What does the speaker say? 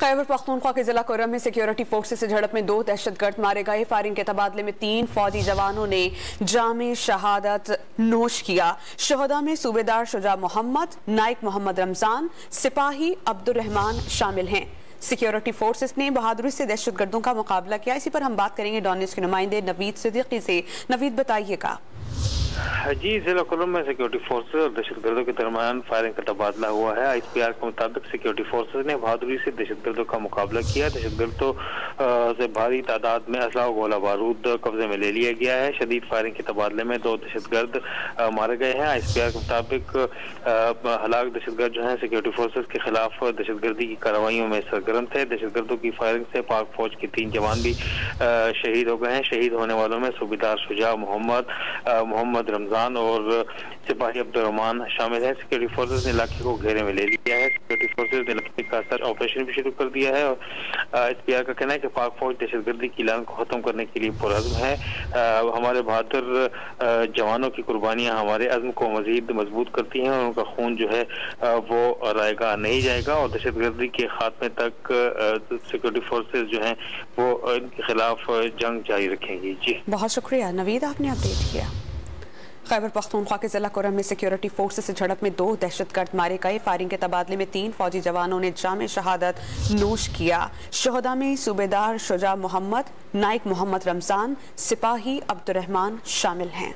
खैबर पख्तूनख्वा के जिला कोरम में सिक्योरिटी फोर्सेस से झड़प में 2 दहशतगर्द मारे गए। फायरिंग के तबादले में 3 फौजी जवानों ने जामे शहादत नोश किया। शहदा में सूबेदार शुजा मोहम्मद, नाइक मोहम्मद रमजान, सिपाही अब्दुर्रहमान शामिल हैं। सिक्योरिटी फोर्सेस ने बहादुरी से दहशतगर्दों का मुकाबला किया। इसी पर हम बात करेंगे डॉन न्यूज़ के नुमाइंदे नवीद सिद्दीकी से। नवीद, बताइएगा। जी, जिला कोल्लम में सिक्योरिटी फोर्सेज और दहशतगर्दों के दरमियान फायरिंग का तबादला हुआ है। ISPR के मुताबिक सिक्योरिटी फोर्सेज ने बहादुरी से दहशतगर्दों का मुकाबला किया। दहशतगर्दों से भारी तादाद में असला गोला बारूद कब्जे में ले लिया गया है। शदीद फायरिंग के तबादले में 2 दहशतगर्द मारे गए हैं। ISPR के मुताबिक हलाक दहशतगर्द जो है सिक्योरिटी फोर्सेज के खिलाफ दहशतगर्दी की कार्रवाइयों में सरगर्म थे। दहशतगर्दों की फायरिंग से पाक फौज के 3 जवान भी शहीद हो गए हैं। शहीद होने वालों में सूबेदार शुजा मोहम्मद रमजान और सिपाही अब्दुर्रहमान शामिल है। सिक्योरिटी फोर्सेज ने इलाके को घेरे में ले लिया है। सिक्योरिटी फोर्सेज ने इलाके का सर्च ऑपरेशन भी शुरू कर दिया है और ISPR का कहना है कि पाक फौज दहशतगर्दी की लान को खत्म करने के लिए पुरअज़्म है। हमारे बहादुर जवानों की कुर्बानियां हमारे अज़्म को मजीद मजबूत करती हैं और उनका खून जो है वो रायगा नहीं जाएगा और दहशतगर्दी के खात्मे तक सिक्योरिटी फोर्सेज जो हैं वो इनके खिलाफ जंग जारी रखेंगी। जी, बहुत शुक्रिया नवीद, आपने अपडेट किया। खैबर पख्तूनख्वा के जिला कोरम में सिक्योरिटी फोर्सेस से झड़प में 2 दहशतगर्द मारे गए। फायरिंग के तबादले में 3 फौजी जवानों ने जामे शहादत नोश किया। शहदा में सूबेदार शुजा मोहम्मद, नाइक मोहम्मद रमजान, सिपाही अब्दुर्रहमान शामिल हैं।